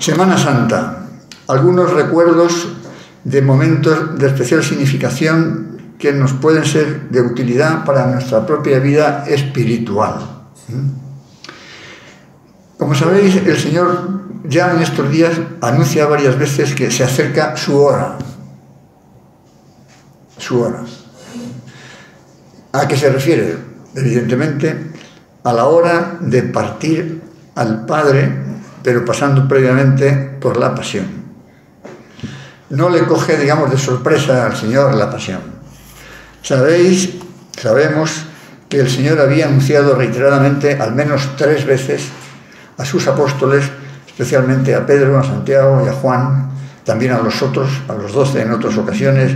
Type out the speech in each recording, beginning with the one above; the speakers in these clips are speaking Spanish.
Semana Santa. Algunos recuerdos de momentos de especial significación que nos pueden ser de utilidad para nuestra propia vida espiritual. Como sabéis, el Señor ya en estos días anuncia varias veces que se acerca su hora. Su hora. ¿A qué se refiere? Evidentemente a la hora de partir al Padre, pero pasando previamente por la pasión. No le coge, digamos, de sorpresa al Señor la pasión. Sabemos que el Señor había anunciado reiteradamente, al menos 3 veces, a sus apóstoles, especialmente a Pedro, a Santiago y a Juan, también a los otros, a los 12 en otras ocasiones,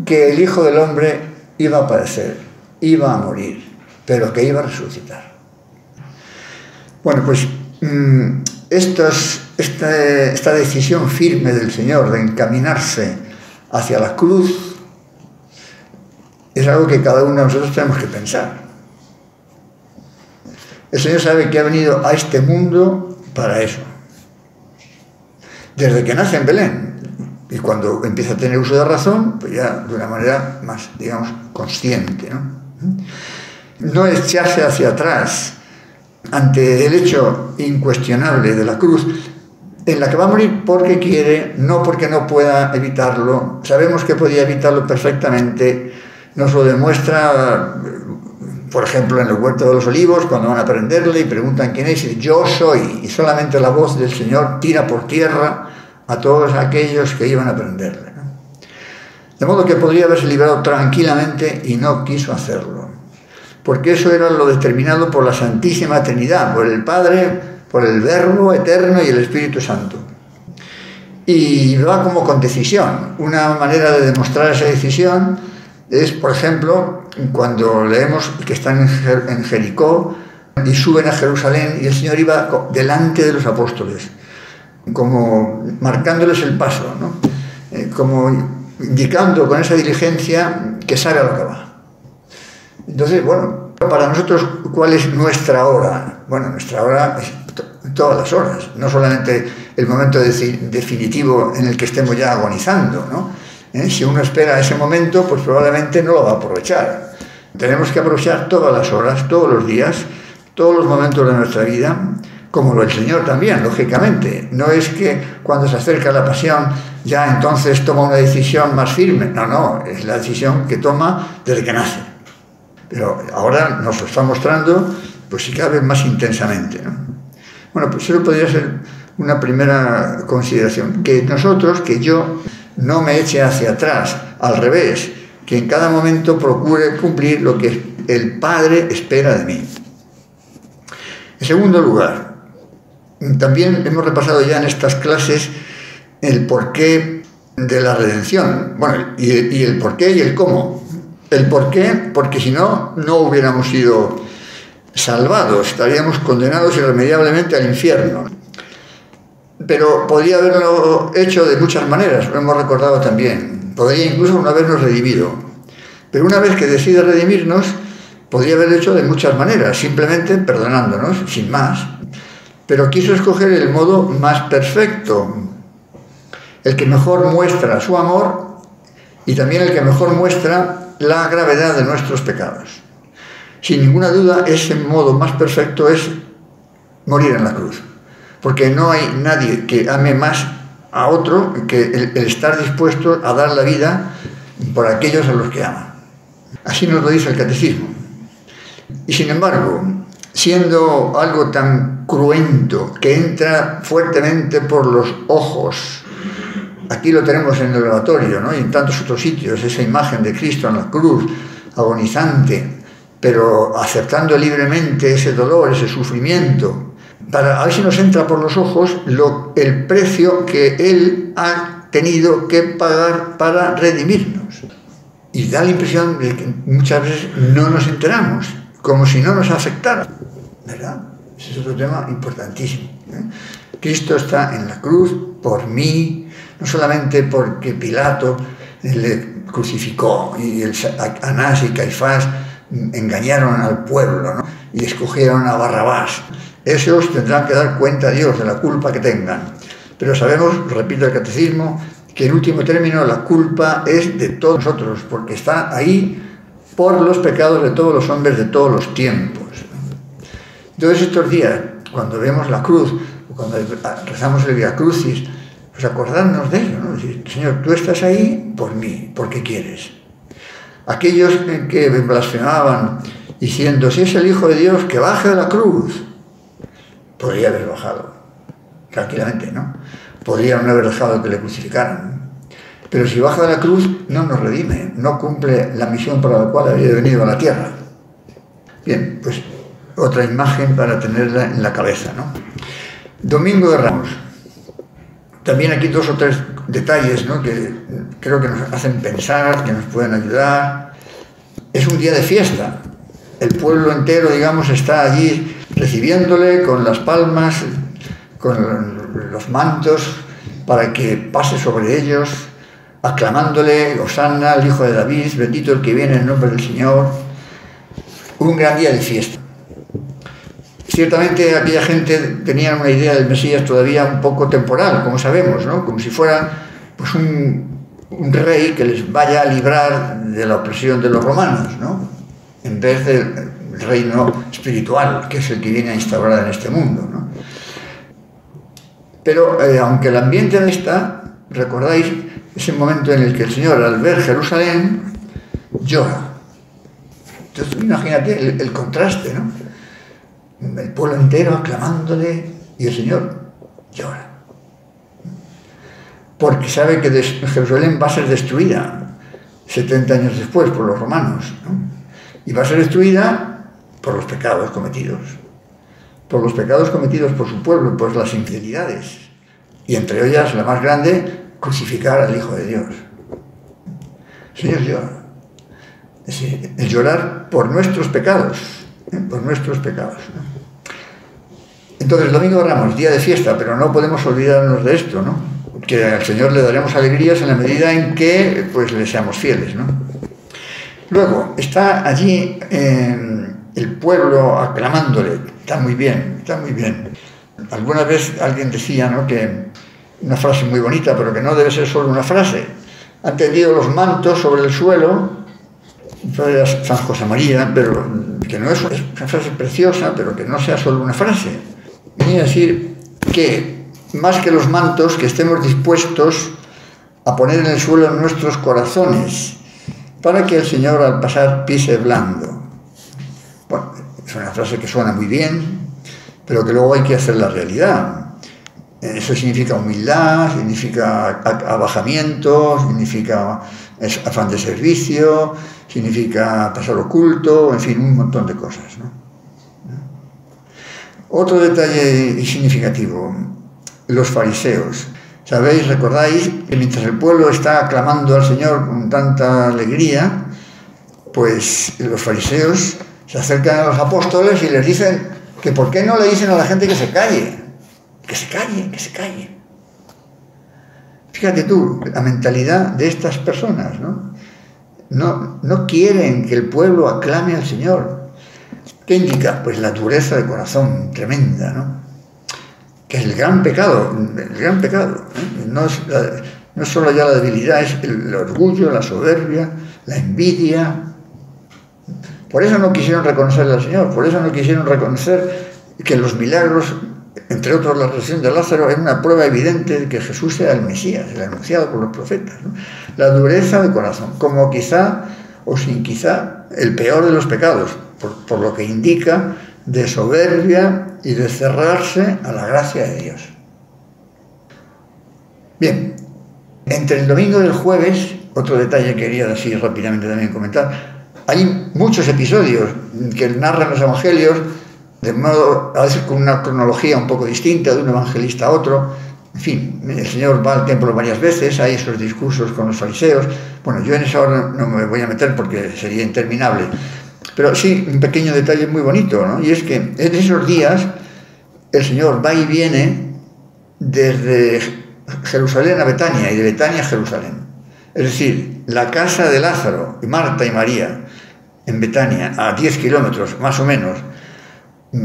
que el Hijo del Hombre iba a padecer, iba a morir, pero que iba a resucitar. Bueno, pues esta decisión firme del Señor de encaminarse hacia la cruz es algo que cada uno de nosotros tenemos que pensar. El Señor sabe que ha venido a este mundo para eso. Desde que nace en Belén, y cuando empieza a tener uso de razón, pues ya de una manera más, digamos, consciente, ¿no? No echarse hacia atrás ante el hecho incuestionable de la cruz, en la que va a morir porque quiere, no porque no pueda evitarlo. Sabemos que podía evitarlo perfectamente. Nos lo demuestra, por ejemplo, en el Huerto de los Olivos, cuando van a prenderle y preguntan quién es, y dice, yo soy, y solamente la voz del Señor tira por tierra a todos aquellos que iban a prenderle, ¿no? De modo que podría haberse librado tranquilamente y no quiso hacerlo, porque eso era lo determinado por la Santísima Trinidad, por el Padre, por el Verbo eterno y el Espíritu Santo. Y va como con decisión. Una manera de demostrar esa decisión es, por ejemplo, cuando leemos que están en Jericó y suben a Jerusalén y el Señor iba delante de los apóstoles, como marcándoles el paso, ¿no? Como indicando con esa diligencia que sabe a lo que va. Entonces, bueno, para nosotros, ¿cuál es nuestra hora? Bueno, nuestra hora es todas las horas, no solamente el momento definitivo en el que estemos ya agonizando, ¿no? Si uno espera ese momento, pues probablemente no lo va a aprovechar. Tenemos que aprovechar todas las horas, todos los días, todos los momentos de nuestra vida, como el Señor también, lógicamente. No es que cuando se acerca la pasión ya entonces toma una decisión más firme. No, es la decisión que toma desde que nace. Pero ahora nos lo está mostrando, pues si cabe, más intensamente, ¿no? Bueno, pues eso podría ser una primera consideración. Que yo no me eche hacia atrás, al revés, que en cada momento procure cumplir lo que el Padre espera de mí. En segundo lugar, también hemos repasado ya en estas clases el porqué de la redención. Bueno, y el porqué y el cómo. El porqué, porque si no, no hubiéramos sido salvados, estaríamos condenados irremediablemente al infierno. Pero podría haberlo hecho de muchas maneras, lo hemos recordado también. Podría incluso no habernos redimido. Pero una vez que decide redimirnos, podría haberlo hecho de muchas maneras, simplemente perdonándonos, sin más. Pero quiso escoger el modo más perfecto, el que mejor muestra su amor y también el que mejor muestra la gravedad de nuestros pecados. Sin ninguna duda, ese modo más perfecto es morir en la cruz. Porque no hay nadie que ame más a otro que el estar dispuesto a dar la vida por aquellos a los que ama. Así nos lo dice el Catecismo. Y sin embargo, siendo algo tan cruento que entra fuertemente por los ojos, aquí lo tenemos en el oratorio, ¿no? Y en tantos otros sitios, esa imagen de Cristo en la cruz, agonizante, pero aceptando libremente ese dolor, ese sufrimiento, para a ver si nos entra por los ojos el precio que Él ha tenido que pagar para redimirnos. Y da la impresión de que muchas veces no nos enteramos, como si no nos afectara, ¿verdad? Ese es otro tema importantísimo, ¿eh? Cristo está en la cruz por mí, no solamente porque Pilato le crucificó y Anás y Caifás engañaron al pueblo, ¿no? Y escogieron a Barrabás. Esos tendrán que dar cuenta a Dios de la culpa que tengan. Pero sabemos, repito el catecismo, que en último término la culpa es de todos nosotros, porque está ahí por los pecados de todos los hombres de todos los tiempos. Entonces estos días, cuando vemos la cruz, cuando rezamos el Via Crucis, pues acordarnos de ello, ¿no? Decir, Señor, tú estás ahí por mí, porque quieres. Aquellos que blasfemaban diciendo, si es el Hijo de Dios, que baje de la cruz, podría haber bajado, tranquilamente, ¿no? Podrían no haber dejado que le crucificaran. Pero si baja de la cruz, no nos redime, no cumple la misión para la cual había venido a la tierra. Bien, pues otra imagen para tenerla en la cabeza, ¿no? Domingo de Ramos. También aquí 2 o 3 detalles, ¿no?, que creo que nos hacen pensar, que nos pueden ayudar. Es un día de fiesta. El pueblo entero, digamos, está allí recibiéndole con las palmas, con los mantos, para que pase sobre ellos, aclamándole, Hosanna, el Hijo de David, bendito el que viene en nombre del Señor. Un gran día de fiesta. Ciertamente aquella gente tenía una idea del Mesías todavía un poco temporal, como sabemos, ¿no? Como si fuera pues un rey que les vaya a librar de la opresión de los romanos, ¿no?, en vez del reino espiritual, que es el que viene a instaurar en este mundo, ¿no? Pero aunque el ambiente no está, recordáis ese momento en el que el Señor, al ver Jerusalén, llora. Entonces imagínate el contraste, ¿no? El pueblo entero aclamándole y el Señor llora. Porque sabe que Jerusalén va a ser destruida 70 años después por los romanos, ¿no? Y va a ser destruida por los pecados cometidos. Por los pecados cometidos por su pueblo, por las infidelidades. Y entre ellas, la más grande, crucificar al Hijo de Dios. El Señor llora. Es decir, el llorar por nuestros pecados. Por nuestros pecados, ¿no? Entonces, el Domingo de Ramos, día de fiesta, pero no podemos olvidarnos de esto, ¿no? Que al Señor le daremos alegrías en la medida en que pues le seamos fieles, ¿no? Luego, está allí el pueblo aclamándole. Está muy bien, está muy bien. Alguna vez alguien decía, ¿no?, que una frase muy bonita, pero que no debe ser solo una frase. Han tendido los mantos sobre el suelo, San José María, pero que no es una frase preciosa, pero que no sea solo una frase. Venía a decir que, más que los mantos, que estemos dispuestos a poner en el suelo nuestros corazones, para que el Señor al pasar pise blando. Bueno, es una frase que suena muy bien, pero que luego hay que hacer la realidad. Eso significa humildad, significa abajamiento, significa afán de servicio, significa pasar oculto, en fin, un montón de cosas, ¿no? Otro detalle significativo, los fariseos. ¿Sabéis, recordáis que mientras el pueblo está aclamando al Señor con tanta alegría, pues los fariseos se acercan a los apóstoles y les dicen que por qué no le dicen a la gente que se calle, que se calle, que se calle. Fíjate tú, la mentalidad de estas personas, ¿no? No quieren que el pueblo aclame al Señor. ¿Qué indica? Pues la dureza de corazón tremenda, ¿no? Que es el gran pecado, ¿eh? No es solo ya la debilidad, es el orgullo, la soberbia, la envidia. Por eso no quisieron reconocerle al Señor, por eso no quisieron reconocer que los milagros, entre otros la resurrección de Lázaro, es una prueba evidente de que Jesús sea el Mesías, el anunciado por los profetas, ¿no? La dureza de corazón, como quizá o sin quizá el peor de los pecados, por lo que indica de soberbia y de cerrarse a la gracia de Dios. Bien, entre el domingo y el jueves, otro detalle que quería así rápidamente también comentar, hay muchos episodios que narran los evangelios, de modo, a veces con una cronología un poco distinta de un evangelista a otro. En fin, el Señor va al templo varias veces, hay esos discursos con los fariseos. Bueno, yo en esa hora no me voy a meter porque sería interminable. Pero sí, un pequeño detalle muy bonito, ¿no? Y es que en esos días el Señor va y viene desde Jerusalén a Betania y de Betania a Jerusalén. Es decir, la casa de Lázaro, Marta y María, en Betania, a 10 kilómetros más o menos,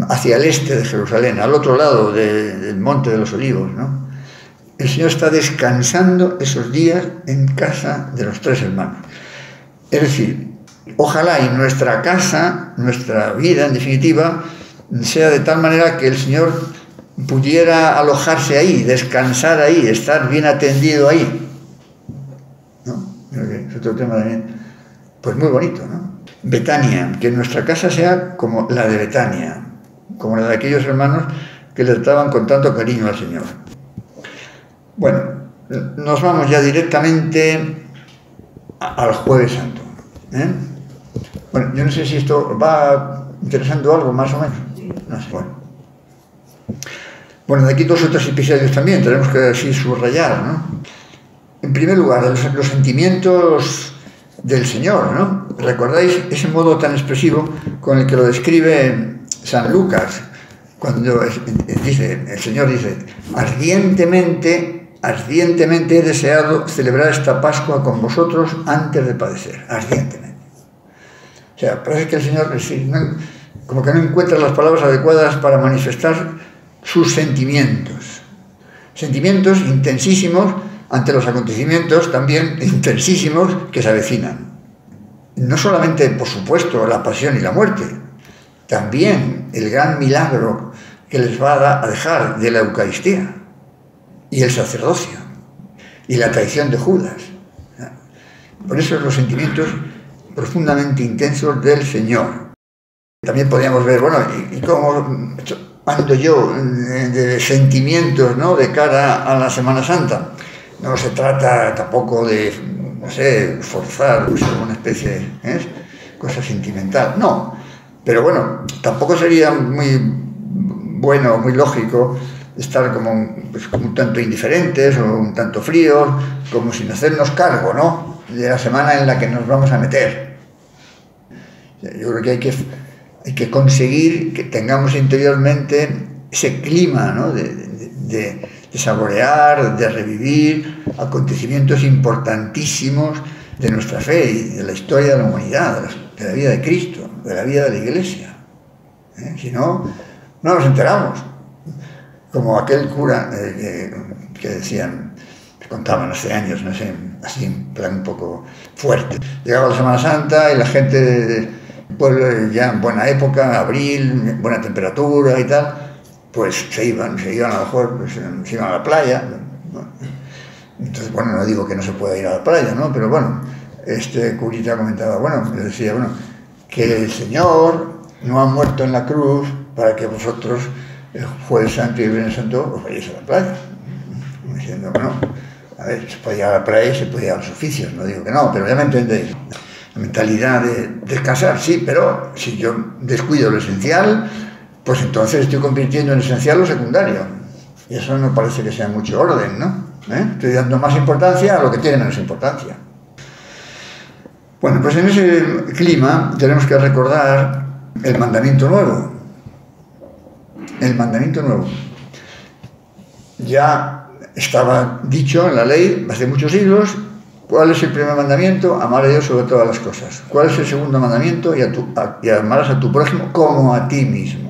hacia el este de Jerusalén, al otro lado del Monte de los Olivos, ¿no? el Señor está descansando esos días en casa de los 3 hermanos. Es decir, ojalá y nuestra casa, nuestra vida en definitiva, sea de tal manera que el Señor pudiera alojarse ahí, descansar ahí, estar bien atendido ahí, ¿no? Es otro tema también, pues muy bonito, ¿no? Betania, que nuestra casa sea como la de Betania, como la de aquellos hermanos que le trataban con tanto cariño al Señor. Bueno, nos vamos ya directamente al Jueves Santo, ¿eh? Bueno, yo no sé si esto va interesando algo más o menos. No sé, bueno, de aquí 2 o 3 episodios también tenemos que así subrayar, ¿no? En primer lugar, los sentimientos del Señor, ¿no? ¿Recordáis ese modo tan expresivo con el que lo describe San Lucas? Cuando dice, el Señor dice, ardientemente he deseado celebrar esta Pascua con vosotros antes de padecer, ardientemente. O sea, parece que el Señor como que no encuentra las palabras adecuadas para manifestar sus sentimientos. Sentimientos intensísimos ante los acontecimientos también intensísimos que se avecinan. No solamente, por supuesto, la pasión y la muerte, también el gran milagro que les va a dejar de la Eucaristía y el sacerdocio y la traición de Judas. Por eso los sentimientos profundamente intensos del Señor. También podríamos ver, bueno, y cómo ando yo de sentimientos, ¿no?, de cara a la Semana Santa. No se trata tampoco de, no sé, forzar una especie de cosa sentimental, no. Pero bueno, tampoco sería muy bueno, muy lógico estar como un tanto indiferentes o un tanto fríos, como sin hacernos cargo, ¿no?, de la semana en la que nos vamos a meter. Yo creo que hay que conseguir que tengamos interiormente ese clima, ¿no?, de saborear, de revivir acontecimientos importantísimos de nuestra fe y de la historia de la humanidad, de la vida de Cristo, de la vida de la Iglesia. Si no, no nos enteramos. Como aquel cura que decían, que contaban hace años, no sé, así en plan un poco fuerte. Llegaba la Semana Santa y la gente del pueblo ya en buena época, abril, buena temperatura y tal, pues se iban a lo mejor, pues, se iban a la playa, ¿no? Entonces, bueno, no digo que no se pueda ir a la playa, ¿no? Pero bueno, este curita comentaba, bueno, le decía, bueno, que el Señor no ha muerto en la cruz para que vosotros el Jueves Santo y el Viernes Santo os vayáis a la playa. Diciendo, bueno, a ver, se puede ir a la playa y se puede ir a los oficios, no digo que no, pero ya me entendéis. La mentalidad de descansar, sí, pero si yo descuido lo esencial, pues entonces estoy convirtiendo en esencial lo secundario. Y eso no parece que sea mucho orden, ¿no? Estoy dando más importancia a lo que tiene menos importancia. Bueno, pues en ese clima tenemos que recordar el mandamiento nuevo. El mandamiento nuevo. Ya estaba dicho en la ley hace muchos siglos. ¿Cuál es el primer mandamiento? Amar a Dios sobre todas las cosas. ¿Cuál es el segundo mandamiento? Y amarás a tu prójimo como a ti mismo.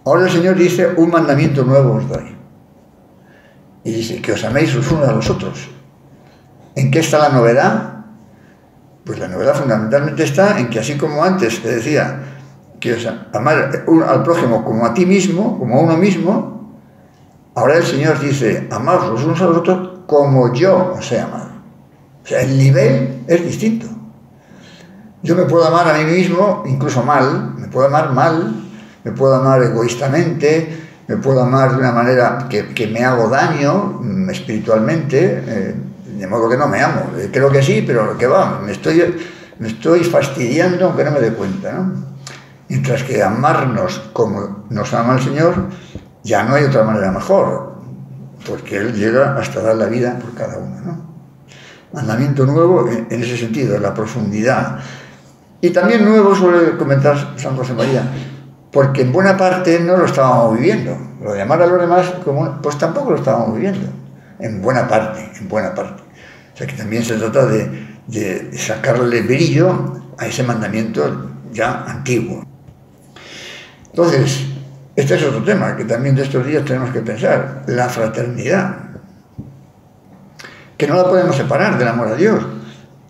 Ahora el Señor dice, un mandamiento nuevo os doy. Y dice, que os améis los unos a los otros. ¿En qué está la novedad? Pues la novedad fundamentalmente está en que así como antes te decía, que os amar al prójimo como a ti mismo, como a uno mismo, ahora el Señor dice, amaos los unos a los otros como yo os he amado. O sea, el nivel es distinto. Yo me puedo amar a mí mismo, incluso mal, me puedo amar mal, me puedo amar egoístamente, me puedo amar de una manera que me hago daño espiritualmente, de modo que no me amo. Creo que sí, pero que va, me estoy fastidiando aunque no me dé cuenta, ¿no? Mientras que amarnos como nos ama el Señor, ya no hay otra manera mejor, porque Él llega hasta dar la vida por cada uno, ¿no? Mandamiento nuevo en ese sentido, en la profundidad. Y también nuevo, suele comentar San José María, porque en buena parte no lo estábamos viviendo. Lo de amar a los demás, pues tampoco lo estábamos viviendo. En buena parte, en buena parte. O sea que también se trata de sacarle brillo a ese mandamiento ya antiguo. Entonces, Este es otro tema que también de estos días tenemos que pensar, la fraternidad, que no la podemos separar del amor a Dios,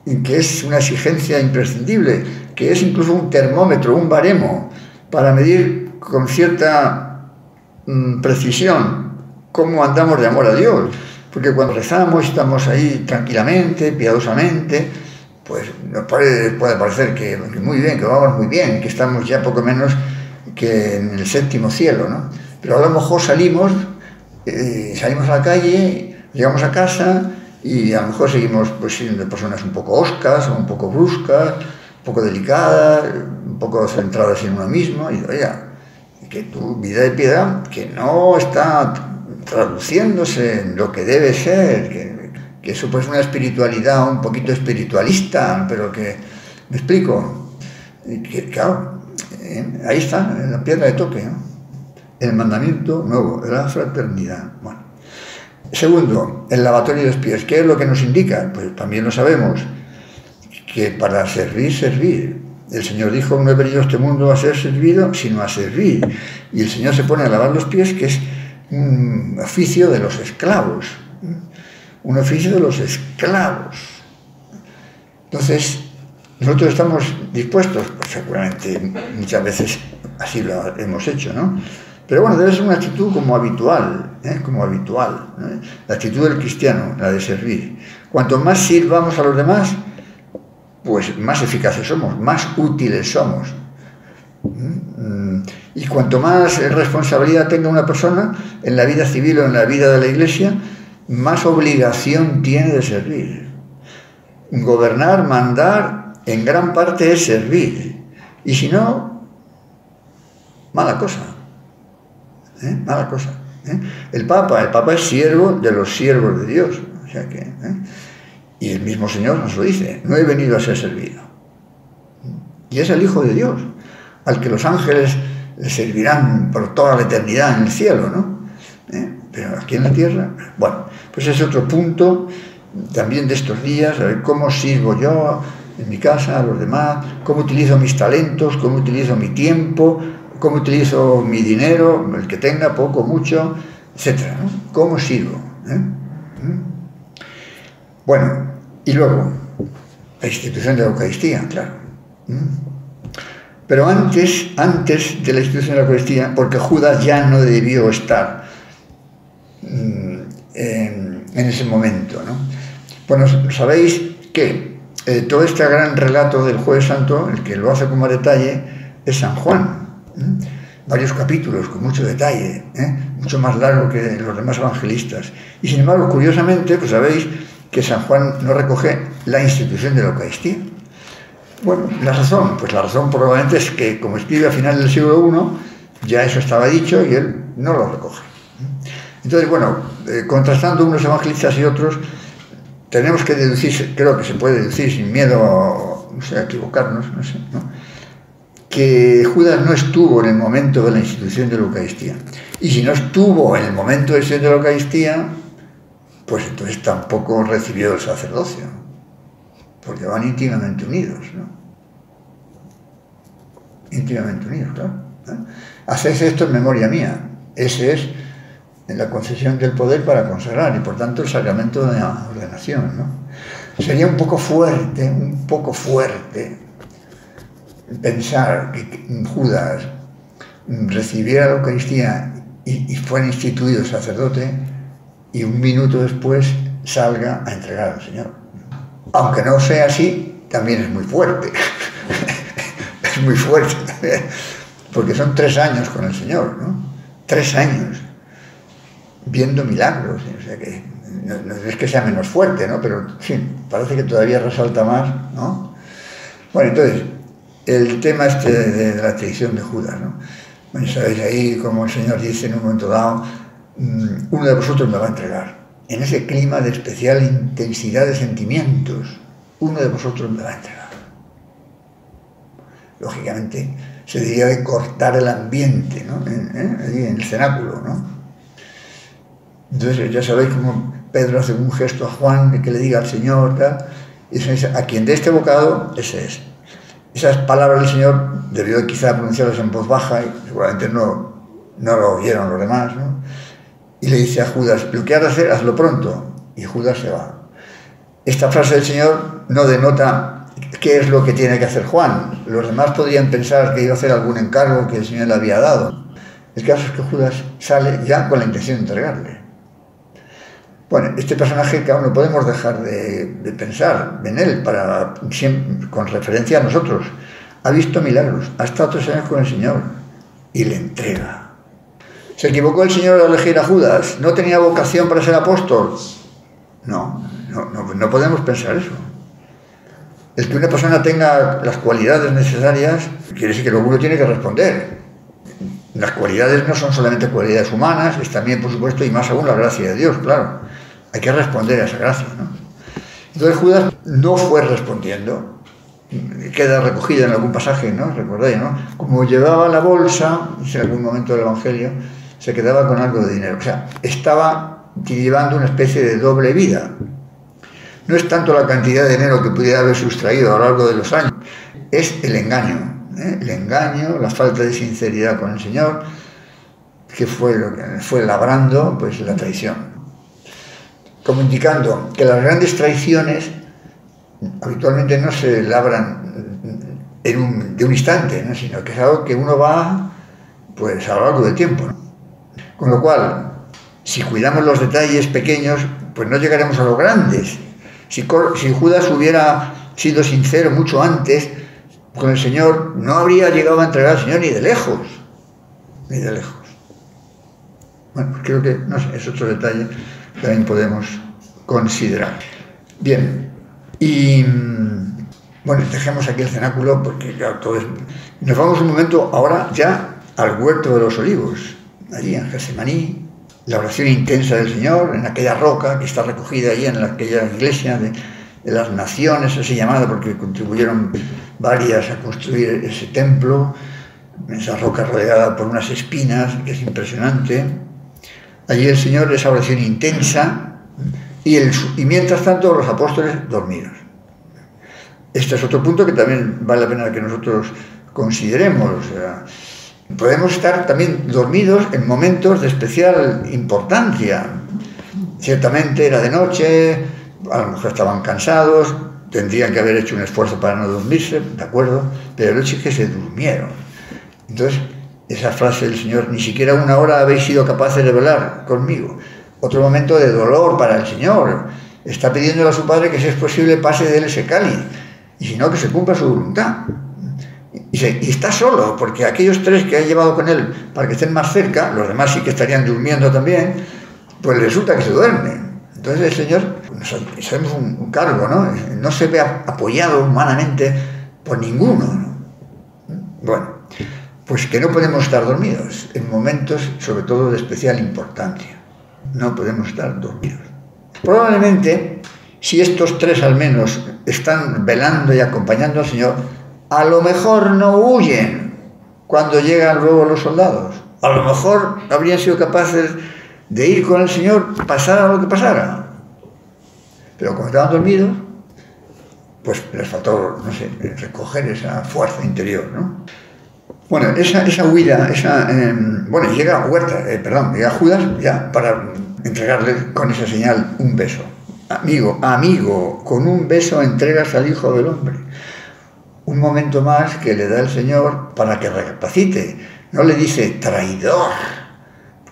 y que es una exigencia imprescindible, que es incluso un termómetro, un baremo, para medir con cierta precisión cómo andamos de amor a Dios. Porque cuando rezamos, estamos ahí tranquilamente, piadosamente, pues nos puede parecer que muy bien, que vamos muy bien, que estamos ya poco menos que en el séptimo cielo, ¿no? Pero a lo mejor salimos a la calle, llegamos a casa y a lo mejor seguimos pues siendo personas un poco hoscas o un poco bruscas, un poco delicadas, un poco centradas en uno mismo, y oiga, que tu vida de piedad que no está traduciéndose en lo que debe ser, que eso pues es una espiritualidad un poquito espiritualista, pero que, ¿me explico? Que, claro, ahí está, en la piedra de toque, ¿no? El mandamiento nuevo, de la fraternidad. Bueno. Segundo, el lavatorio de los pies. ¿Qué es lo que nos indica? Pues también lo sabemos, que para servir. El Señor dijo, no he venido a este mundo a ser servido, sino a servir. Y el Señor se pone a lavar los pies, que es un oficio de los esclavos. Un oficio de los esclavos. Entonces, nosotros estamos dispuestos, pues seguramente muchas veces así lo hemos hecho, ¿no? Pero bueno, debe ser una actitud como habitual, ¿no? La actitud del cristiano, la de servir. Cuanto más sirvamos a los demás, pues más eficaces somos, más útiles somos. Y cuanto más responsabilidad tenga una persona en la vida civil o en la vida de la Iglesia, más obligación tiene de servir. Gobernar, mandar, en gran parte es servir. Y si no, mala cosa. Mala cosa. El Papa es siervo de los siervos de Dios. O sea que, y el mismo Señor nos lo dice, no he venido a ser servido. Y es el Hijo de Dios, al que los ángeles le servirán por toda la eternidad en el cielo, ¿no? Pero aquí en la tierra, bueno, pues es otro punto también de estos días, a ver cómo sirvo yo en mi casa, a los demás, cómo utilizo mis talentos, cómo utilizo mi tiempo, cómo utilizo mi dinero, el que tenga, poco, mucho, etcétera, ¿no? ¿Cómo sirvo? Bueno, y luego, la institución de la Eucaristía, claro. Pero antes de la institución de la Eucaristía, porque Judas ya no debió estar en ese momento, ¿no? Bueno, sabéis que todo este gran relato del Jueves Santo, el que lo hace con más detalle, es San Juan. Varios capítulos con mucho detalle, mucho más largo que los demás evangelistas. Y sin embargo, curiosamente, pues sabéis que San Juan no recoge la institución de la Eucaristía. Bueno, la razón probablemente es que, como escribe a final del siglo I, ya eso estaba dicho y él no lo recoge. Entonces, bueno, contrastando unos evangelistas y otros, tenemos que deducir, creo que se puede deducir sin miedo a equivocarnos, no sé, ¿no?, que Judas no estuvo en el momento de la institución de la Eucaristía. Y si no estuvo en el momento de la institución de la Eucaristía, pues entonces tampoco recibió el sacerdocio, porque van íntimamente unidos, ¿no? Íntimamente unidos, claro. Haced esto en memoria mía. Ese es la concesión del poder para consagrar y por tanto el sacramento de la ordenación, ¿no? Sería un poco fuerte pensar que Judas recibiera la Eucaristía y fuera instituido sacerdote y un minuto después salga a entregar al Señor. Aunque no sea así, también es muy fuerte. Es muy fuerte también, porque son 3 años con el Señor, ¿no? 3 años viendo milagros, o sea que no es que sea menos fuerte, ¿no? Pero sí, parece que todavía resalta más, ¿no? Bueno, entonces, el tema de la traición de Judas, ¿no? Bueno, sabéis ahí como el Señor dice en un momento dado, uno de vosotros me va a entregar. En ese clima de especial intensidad de sentimientos, uno de vosotros me va a entregar. Lógicamente, se diría de cortar el ambiente, ¿no? Allí en el cenáculo, ¿no? Entonces, ya sabéis cómo Pedro hace un gesto a Juan de que le diga al Señor, tal, y dice, a quien dé este bocado, ese es. Esas palabras del Señor debió quizá pronunciarlas en voz baja y seguramente no no lo oyeron los demás, ¿no? Y le dice a Judas, lo que has de hacer, hazlo pronto. Y Judas se va. Esta frase del Señor no denota qué es lo que tiene que hacer Juan. Los demás podrían pensar que iba a hacer algún encargo que el Señor le había dado. El caso es que Judas sale ya con la intención de entregarle. Bueno, este personaje que aún no podemos dejar de pensar en él, con referencia a nosotros. Ha visto milagros, ha estado 3 años con el Señor y le entrega. ¿Se equivocó el Señor al elegir a Judas? ¿No tenía vocación para ser apóstol? No podemos pensar eso. El que una persona tenga las cualidades necesarias quiere decir que luego uno tiene que responder. Las cualidades no son solamente cualidades humanas, es también, por supuesto, y más aún la gracia de Dios, claro. Hay que responder a esa gracia, ¿no? Entonces Judas no fue respondiendo. Queda recogido en algún pasaje, ¿no? Recordáis, ¿no? Como llevaba la bolsa, en algún momento del Evangelio, se quedaba con algo de dinero. O sea, estaba llevando una especie de doble vida. No es tanto la cantidad de dinero que pudiera haber sustraído a lo largo de los años, es el engaño. El engaño, la falta de sinceridad con el Señor, que fue lo que fue labrando pues la traición. Como indicando que las grandes traiciones habitualmente no se labran de un instante, ¿no? Sino que es algo que uno va pues a lo largo del tiempo, ¿no? Con lo cual, si cuidamos los detalles pequeños, pues no llegaremos a los grandes. Si Judas hubiera sido sincero mucho antes con el Señor, no habría llegado a entregar al Señor ni de lejos. Ni de lejos. Bueno, pues creo que, no sé, es otro detalle que también podemos considerar. Bien, y bueno, dejemos aquí el cenáculo porque claro, todo es... Nos vamos un momento ahora ya al huerto de los olivos, allí en Getsemaní, la oración intensa del Señor en aquella roca que está recogida allí en aquella iglesia de las naciones, así llamada porque contribuyeron varias a construir ese templo, esa roca rodeada por unas espinas, que es impresionante. Allí el Señor, esa oración intensa, y mientras tanto los apóstoles dormidos. Este es otro punto que también vale la pena que nosotros consideremos. O sea, podemos estar también dormidos en momentos de especial importancia. Ciertamente era de noche, a lo mejor estaban cansados, tendrían que haber hecho un esfuerzo para no dormirse, ¿de acuerdo? Pero el hecho es que se durmieron. Entonces, esa frase del Señor, ni siquiera 1 hora habéis sido capaces de velar conmigo. Otro momento de dolor para el Señor. Está pidiéndole a su Padre que si es posible pase de él ese cáliz, y si no, que se cumpla su voluntad. Y está solo, porque aquellos 3 que ha llevado con él para que estén más cerca, los demás sí que estarían durmiendo también, pues resulta que se duermen. Entonces el Señor, nos hacemos un cargo, ¿no? No se ve apoyado humanamente por ninguno, ¿no? Bueno, pues que no podemos estar dormidos en momentos, sobre todo de especial importancia. No podemos estar dormidos. Probablemente, si estos 3 al menos están velando y acompañando al Señor, a lo mejor no huyen cuando llegan luego los soldados. A lo mejor habrían sido capaces de ir con el Señor, pasara lo que pasara. Pero como estaban dormidos, pues les faltó, no sé, recoger esa fuerza interior, ¿no? Bueno, esa huida, bueno, llega Judas ya para entregarle con esa señal un beso. Amigo, con un beso entregas al Hijo del Hombre. Un momento más que le da el Señor para que recapacite. No le dice, traidor,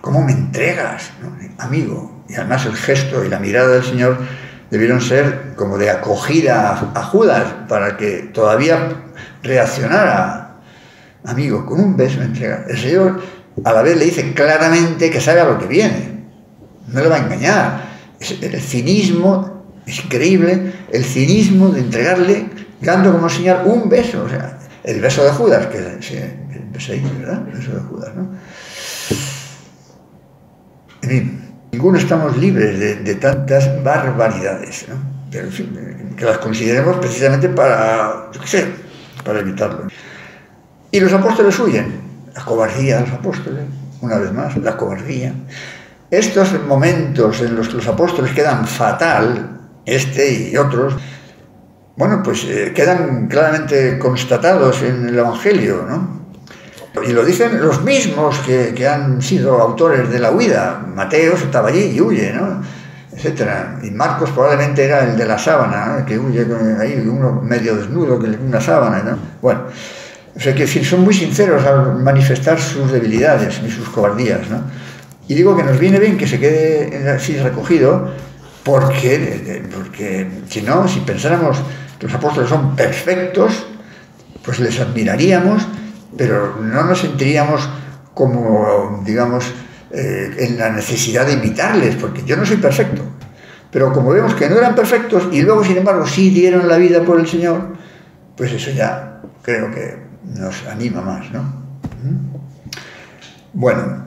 ¿cómo me entregas? ¿No? Amigo. Y además el gesto y la mirada del Señor debieron ser como de acogida a Judas para que todavía reaccionara. Amigo, con un beso me entrega. El Señor a la vez le dice claramente que sabe a lo que viene. No le va a engañar. El cinismo, es increíble, el cinismo de entregarle, dando como señal un beso. O sea, el beso de Judas, que el beso ahí, ¿verdad? El beso de Judas, ¿no? En fin, ninguno estamos libres de tantas barbaridades, ¿no? Pero en fin, que las consideremos precisamente para, yo qué sé, para evitarlo. Y los apóstoles huyen. La cobardía de los apóstoles, una vez más, la cobardía. Estos momentos en los que los apóstoles quedan fatal, y otros, bueno, pues quedan claramente constatados en el Evangelio, ¿no? Y lo dicen los mismos que han sido autores de la huida. Mateo estaba allí y huye, ¿no? Etcétera. Y Marcos probablemente era el de la sábana, ¿no? Que huye ahí, uno medio desnudo, que una sábana, ¿no? Bueno, o sea que son muy sinceros al manifestar sus debilidades y sus cobardías, ¿no? Y digo que nos viene bien que se quede así recogido, porque si no, si pensáramos que los apóstoles son perfectos, pues les admiraríamos, pero no nos sentiríamos como, digamos, en la necesidad de imitarles, porque yo no soy perfecto. Pero como vemos que no eran perfectos y luego, sin embargo, sí dieron la vida por el Señor, pues eso ya creo que nos anima más, ¿no? Bueno,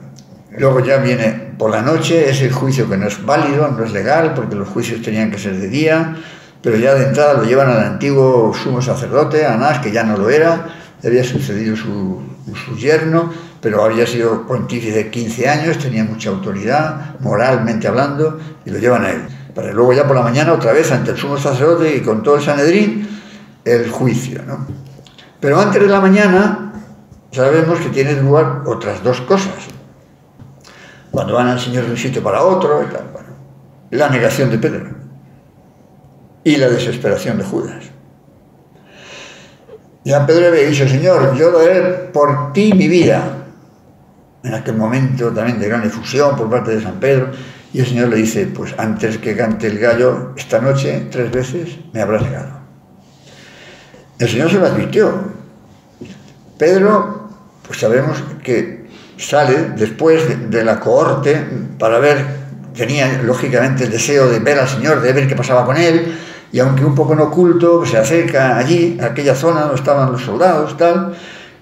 luego ya viene por la noche, es el juicio que no es válido, no es legal, porque los juicios tenían que ser de día, pero ya de entrada lo llevan al antiguo sumo sacerdote, Anás, que ya no lo era, le había sucedido su yerno, pero había sido pontífice 15 años, tenía mucha autoridad, moralmente hablando, y lo llevan a él. Para luego ya por la mañana otra vez ante el sumo sacerdote y con todo el Sanedrín, el juicio, ¿no? Pero antes de la mañana sabemos que tienen lugar otras dos cosas. Cuando van al Señor de un sitio para otro, y tal, bueno, la negación de Pedro y la desesperación de Judas. Ya Pedro había dicho: Señor, yo daré por ti mi vida. En aquel momento también de gran efusión por parte de San Pedro, y el Señor le dice: pues antes que cante el gallo, esta noche 3 veces me habrás negado. El Señor se lo advirtió. Pedro, pues sabemos que sale después de la cohorte para ver, tenía lógicamente el deseo de ver al Señor, de ver qué pasaba con él, y aunque un poco en oculto, se acerca allí, a aquella zona donde estaban los soldados, tal,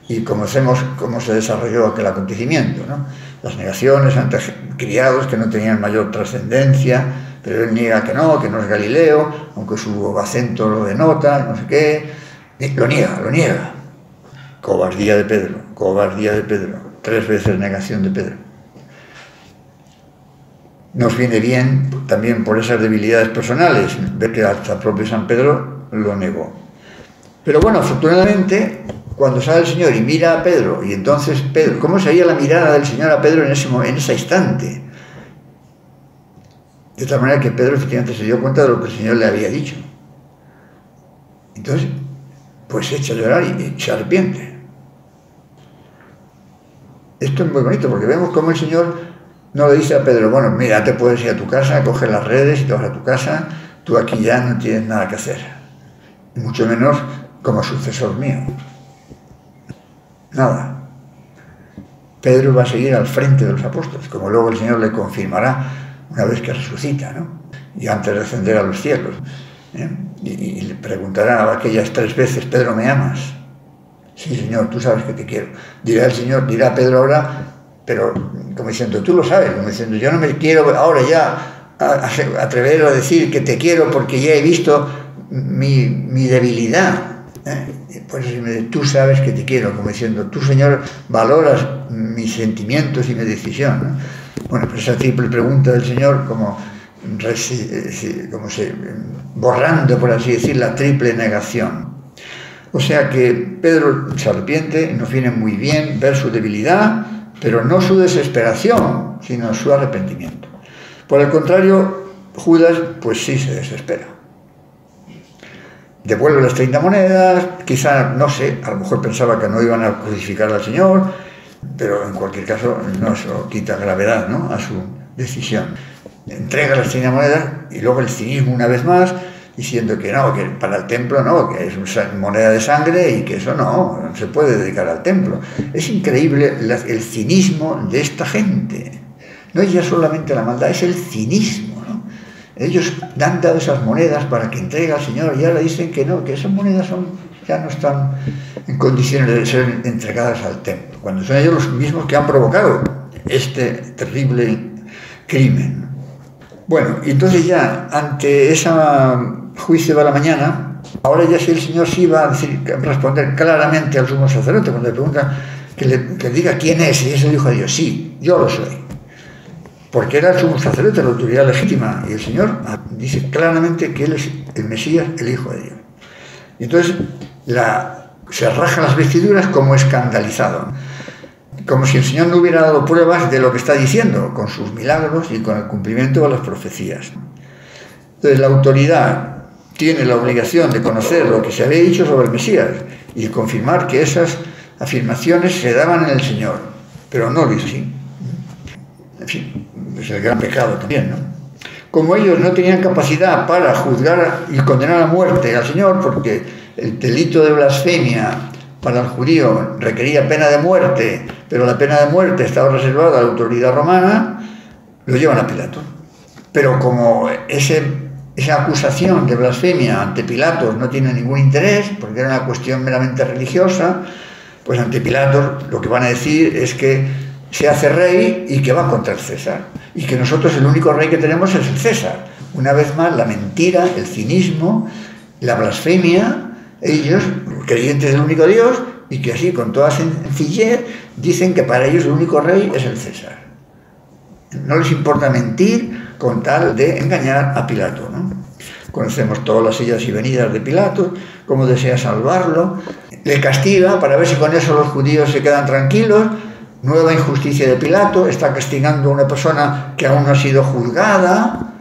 y conocemos cómo se desarrolló aquel acontecimiento, ¿no? Las negaciones ante criados que no tenían mayor trascendencia, pero él niega que no es Galileo, aunque su acento lo denota, no sé qué, lo niega. Cobardía de Pedro, 3 veces negación de Pedro. Nos viene bien también por esas debilidades personales, ver que hasta propio San Pedro lo negó. Pero bueno, afortunadamente, cuando sale el Señor y mira a Pedro, y entonces Pedro, ¿cómo sería la mirada del Señor a Pedro en ese instante? De tal manera que Pedro efectivamente se dio cuenta de lo que el Señor le había dicho. Entonces, pues se echa a llorar y se arrepiente. Esto es muy bonito porque vemos cómo el Señor no le dice a Pedro: bueno, mira, te puedes ir a tu casa, coger las redes y te vas a tu casa, tú aquí ya no tienes nada que hacer. Y mucho menos como sucesor mío. Nada. Pedro va a seguir al frente de los apóstoles, como luego el Señor le confirmará una vez que resucita, ¿no? Y antes de ascender a los cielos. Y le preguntará aquellas 3 veces: Pedro, ¿me amas? Sí, Señor, tú sabes que te quiero. Dirá el Señor, dirá Pedro ahora, pero como diciendo: tú lo sabes, como diciendo: yo no me quiero ahora ya atrever a decir que te quiero porque ya he visto mi debilidad. Por eso tú sabes que te quiero, como diciendo: tú, Señor, valoras mis sentimientos y mi decisión, ¿no? Bueno, pues esa triple pregunta del Señor, borrando, por así decir, la triple negación. O sea que Pedro se arrepiente, nos viene muy bien ver su debilidad, pero no su desesperación, sino su arrepentimiento. Por el contrario, Judas, pues sí se desespera. Devuelve las 30 monedas, quizá, no sé, a lo mejor pensaba que no iban a crucificar al Señor, pero en cualquier caso no eso quita gravedad, ¿no?, a su decisión. Entrega las 30 monedas y luego el cinismo una vez más, diciendo que no, que para el templo no, que es una moneda de sangre y que eso no se puede dedicar al templo. Es increíble el cinismo de esta gente. No es ya solamente la maldad, es el cinismo, ¿no? Ellos han dado esas monedas para que entregue al Señor y ahora dicen que no, que esas monedas ya no están en condiciones de ser entregadas al templo, cuando son ellos los mismos que han provocado este terrible crimen. Bueno, y entonces ya ante ese juicio de la mañana, ahora ya sí el Señor sí va a responder claramente al sumo sacerdote cuando le pregunta que diga quién es, y es el Hijo de Dios. Sí, yo lo soy. Porque era el sumo sacerdote, la autoridad legítima, y el Señor dice claramente que Él es el Mesías, el Hijo de Dios. Y entonces se rajan las vestiduras como escandalizado. como si el Señor no hubiera dado pruebas de lo que está diciendo, con sus milagros y con el cumplimiento de las profecías. Entonces, la autoridad tiene la obligación de conocer lo que se había dicho sobre el Mesías y confirmar que esas afirmaciones se daban en el Señor, pero no lo hizo así. En fin, es el gran pecado también, ¿no? Como ellos no tenían capacidad para juzgar y condenar a muerte al Señor, porque el delito de blasfemia para el judío requería pena de muerte, pero la pena de muerte estaba reservada a la autoridad romana, lo llevan a Pilato. Pero como esa acusación de blasfemia ante Pilatos no tiene ningún interés, porque era una cuestión meramente religiosa, pues ante Pilatos lo que van a decir es que se hace rey y que va contra el César, y que nosotros el único rey que tenemos es el César. Una vez más, la mentira, el cinismo, la blasfemia, ellos, creyentes del único Dios, y que así, con toda sencillez, dicen que para ellos el único rey es el César. No les importa mentir con tal de engañar a Pilato, ¿no? Conocemos todas las idas y venidas de Pilato, cómo desea salvarlo, le castiga para ver si con eso los judíos se quedan tranquilos. Nueva injusticia de Pilato, está castigando a una persona que aún no ha sido juzgada,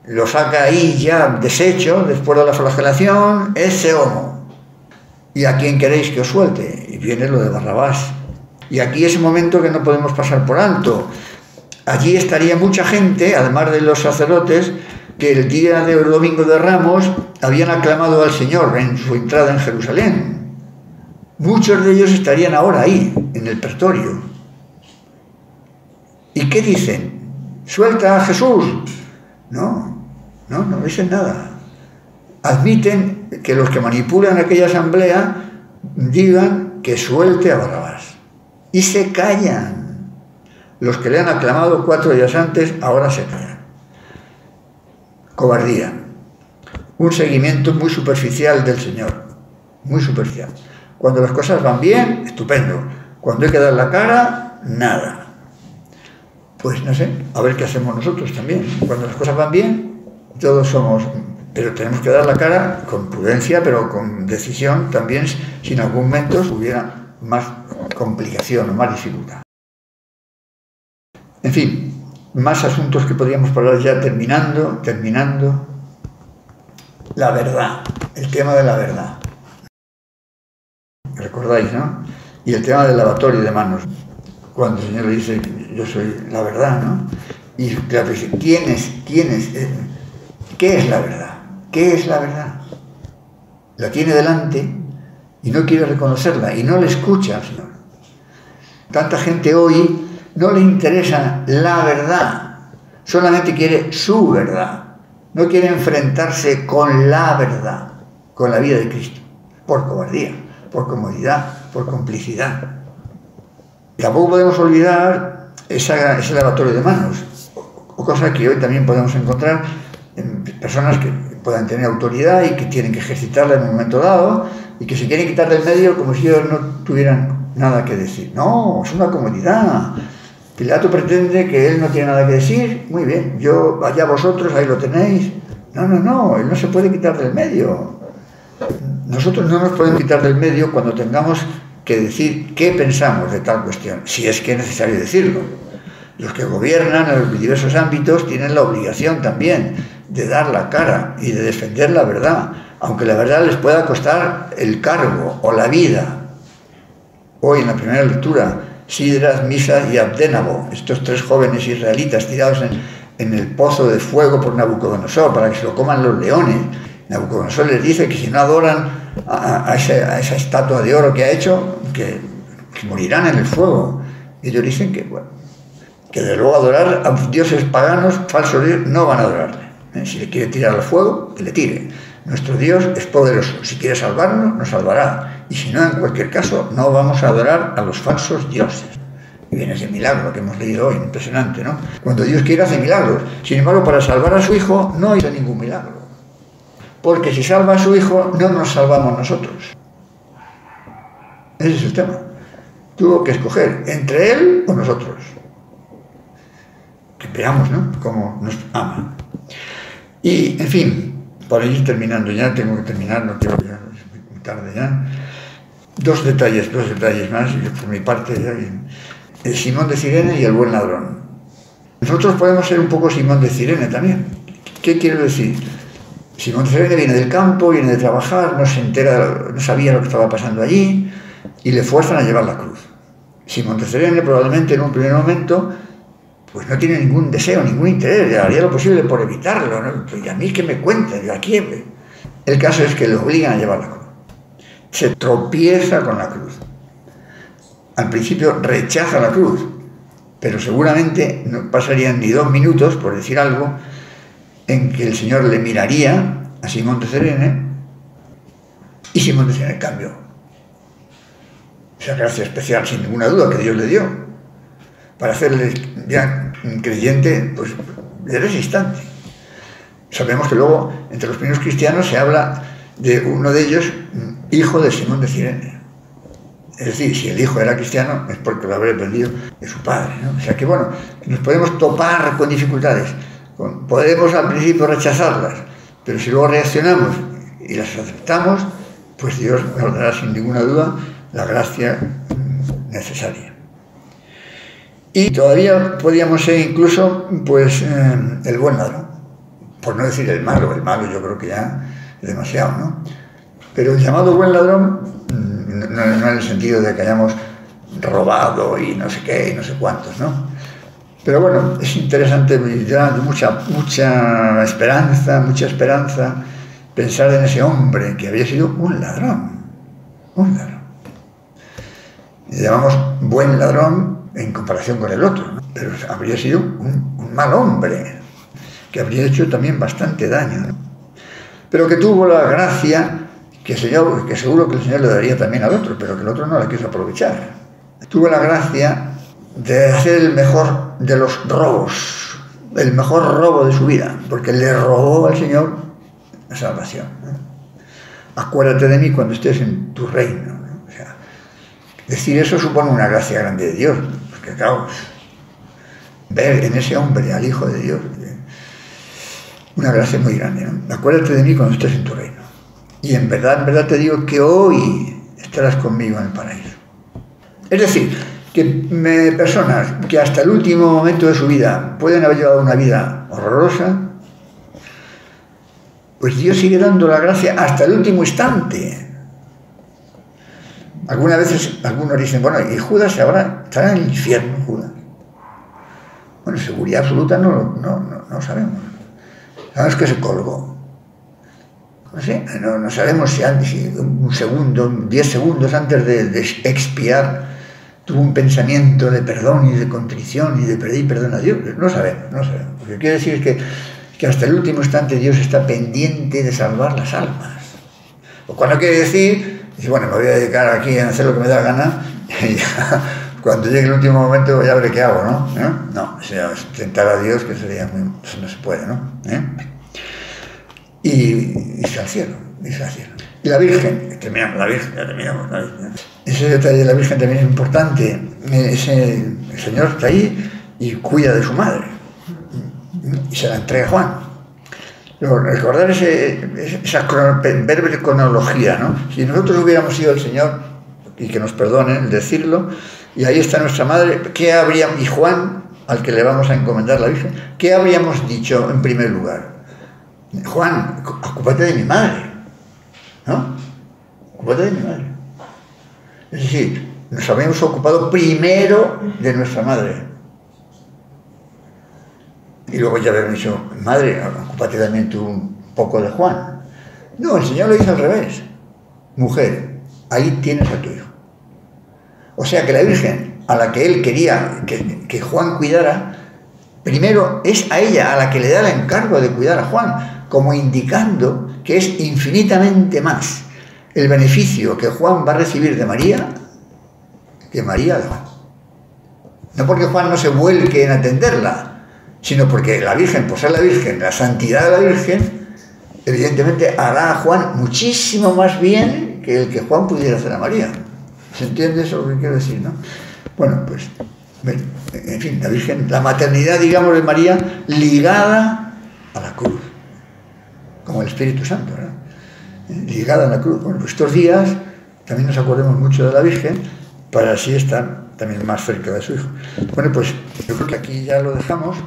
lo saca ahí ya deshecho, después de la flagelación, ese homo. ¿Y a quién queréis que os suelte? Y viene lo de Barrabás. Y aquí es un momento que no podemos pasar por alto. Allí estaría mucha gente, además de los sacerdotes, que el día del Domingo de Ramos habían aclamado al Señor en su entrada en Jerusalén. Muchos de ellos estarían ahora ahí, en el pretorio. ¿Y qué dicen? ¿Suelta a Jesús? No dicen nada. Admiten que los que manipulan aquella asamblea digan que suelte a Barrabás. Y se callan. Los que le han aclamado 4 días antes, ahora se callan. Cobardía. Un seguimiento muy superficial del Señor. Muy superficial. Cuando las cosas van bien, estupendo. Cuando hay que dar la cara, nada. Pues no sé, a ver qué hacemos nosotros también. Cuando las cosas van bien, todos somos... Pero tenemos que dar la cara con prudencia, pero con decisión también, si en algún momento hubiera más complicación o más dificultad. En fin, más asuntos que podríamos hablar ya terminando. La verdad, el tema de la verdad. ¿Recordáis, no? Y el tema del lavatorio de manos. Cuando el Señor le dice, yo soy la verdad, ¿no? Y claro, dice, ¿quién es? ¿Qué es la verdad? ¿Qué es la verdad? La tiene delante y no quiere reconocerla y no le escucha al Señor. Tanta gente hoy no le interesa la verdad, solamente quiere su verdad. No quiere enfrentarse con la verdad, con la vida de Cristo, por cobardía, por comodidad, por complicidad. Tampoco podemos olvidar ese lavatorio de manos, o cosa que hoy también podemos encontrar en personas que puedan tener autoridad y que tienen que ejercitarla en un momento dado y que se quieren quitar del medio como si ellos no tuvieran nada que decir. No, es una comodidad. Pilato pretende que él no tiene nada que decir. Muy bien, allá vosotros, ahí lo tenéis. No, él no se puede quitar del medio. Nosotros no nos podemos quitar del medio cuando tengamos que decir qué pensamos de tal cuestión, si es que es necesario decirlo. Los que gobiernan en los diversos ámbitos tienen la obligación también de dar la cara y de defender la verdad, aunque la verdad les pueda costar el cargo o la vida. Hoy en la primera lectura, Sidras, Misas y Abdenago, estos 3 jóvenes israelitas tirados en el pozo de fuego por Nabucodonosor para que se lo coman los leones. Nabucodonosor les dice que si no adoran a esa estatua de oro que ha hecho, que morirán en el fuego. Ellos dicen que de luego adorar a dioses paganos, falsos dioses, no van a adorarle. Si le quiere tirar al fuego, que le tire. Nuestro Dios es poderoso. Si quiere salvarnos, nos salvará. Y si no, en cualquier caso, no vamos a adorar a los falsos dioses. Y viene ese milagro que hemos leído hoy, impresionante, ¿no? Cuando Dios quiere hace milagros. Sin embargo, para salvar a su hijo no hizo ningún milagro. Porque si salva a su hijo, no nos salvamos nosotros. Ese es el tema. Tuvo que escoger entre él o nosotros. Que veamos, ¿no?, cómo nos ama. Y, en fin, para ir terminando ya, tengo que terminar, no quiero ya, es muy tarde ya. dos detalles más, por mi parte, el Simón de Cirene y el buen ladrón. Nosotros podemos ser un poco Simón de Cirene también. ¿Qué quiero decir? Simón de Cirene viene del campo, viene de trabajar, no se entera, no sabía lo que estaba pasando allí y le fuerzan a llevar la cruz. Simón de Cirene probablemente en un primer momento pues no tiene ningún deseo, ningún interés, haría lo posible por evitarlo, ¿no? Pues, ¿y a mí qué me cuentan? ¿Yo aquí? El caso es que le obligan a llevar la cruz. Se tropieza con la cruz. Al principio rechaza la cruz, pero seguramente no pasarían ni 2 minutos, por decir algo, en que el Señor le miraría a Simón de Cirene y Simón de Cirene cambió. Esa gracia especial, sin ninguna duda, que Dios le dio para hacerle ya creyente, pues desde ese instante. Sabemos que luego, entre los primeros cristianos, se habla de uno de ellos, hijo de Simón de Cirene. Es decir, si el hijo era cristiano, es porque lo habría aprendido de su padre, ¿no? O sea que, bueno, nos podemos topar con dificultades. Podemos al principio rechazarlas, pero si luego reaccionamos y las aceptamos, pues Dios nos dará sin ninguna duda la gracia necesaria. Y todavía podríamos ser incluso, pues, el buen ladrón, por no decir el malo yo creo que ya es demasiado, ¿no? Pero el llamado buen ladrón, no en el sentido de que hayamos robado y no sé qué y no sé cuántos, ¿no? Pero bueno, es interesante, ya de mucha esperanza, pensar en ese hombre que había sido un ladrón. Le llamamos buen ladrón en comparación con el otro, ¿no? Pero habría sido un mal hombre, que habría hecho también bastante daño, ¿no? Pero que tuvo la gracia que seguro que el Señor le daría también al otro, pero que el otro no la quiso aprovechar. Tuvo la gracia de hacer el mejor de los robos, el mejor robo de su vida, porque le robó al Señor la salvación, ¿no? Acuérdate de mí cuando estés en tu reino, ¿no? O sea, decir eso supone una gracia grande de Dios, porque claro, ver en ese hombre al Hijo de Dios, una gracia muy grande, ¿no? Acuérdate de mí cuando estés en tu reino. Y en verdad te digo que hoy estarás conmigo en el paraíso. Es decir, que personas que hasta el último momento de su vida pueden haber llevado una vida horrorosa, pues Dios sigue dando la gracia hasta el último instante. Algunas veces algunos dicen, bueno, ¿y Judas estará en el infierno, Judas? Bueno, seguridad absoluta no sabemos. Sabemos que se colgó. No sé, no sabemos si un segundo, 10 segundos antes de expiar, tuvo un pensamiento de perdón y de contrición y de pedir perdón a Dios. No sabemos. Lo que quiere decir es que hasta el último instante Dios está pendiente de salvar las almas. O cuando quiere decir, dice, bueno, me voy a dedicar aquí a hacer lo que me da gana y ya, cuando llegue el último momento ya veré qué hago, ¿no? No, o sea, tentar a Dios, que sería eso no se puede, ¿no? Y irse al cielo. Y la Virgen, terminamos. Ese detalle de la Virgen también es importante. El Señor está ahí y cuida de su madre. Y se la entrega a Juan. Recordar esa breve cronología, ¿no? Si nosotros hubiéramos sido el Señor, y que nos perdone el decirlo, y ahí está nuestra madre, y Juan, al que le vamos a encomendar la Virgen, ¿qué habríamos dicho en primer lugar? Juan, ocúpate de mi madre, ¿no? Ocúpate de mi madre. Es decir, nos habíamos ocupado primero de nuestra madre. Y luego ya habíamos dicho, madre, ocúpate también tú un poco de Juan. No, el Señor lo hizo al revés. Mujer, ahí tienes a tu hijo. O sea que la Virgen, a la que él quería que Juan cuidara, primero es a ella a la que le da el encargo de cuidar a Juan, como indicando que es infinitamente más el beneficio que Juan va a recibir de María que María de Juan. No porque Juan no se vuelque en atenderla, sino porque la Virgen, por ser la Virgen, la santidad de la Virgen, evidentemente hará a Juan muchísimo más bien que el que Juan pudiera hacer a María. ¿Se entiende eso lo que quiero decir, no? Bueno, pues, en fin, la Virgen, la maternidad, digamos, de María, ligada a la cruz, como el Espíritu Santo, ¿no? Ligada a la cruz. Bueno, pues estos días también nos acordemos mucho de la Virgen, para así estar también más cerca de su Hijo. Bueno, pues yo creo que aquí ya lo dejamos.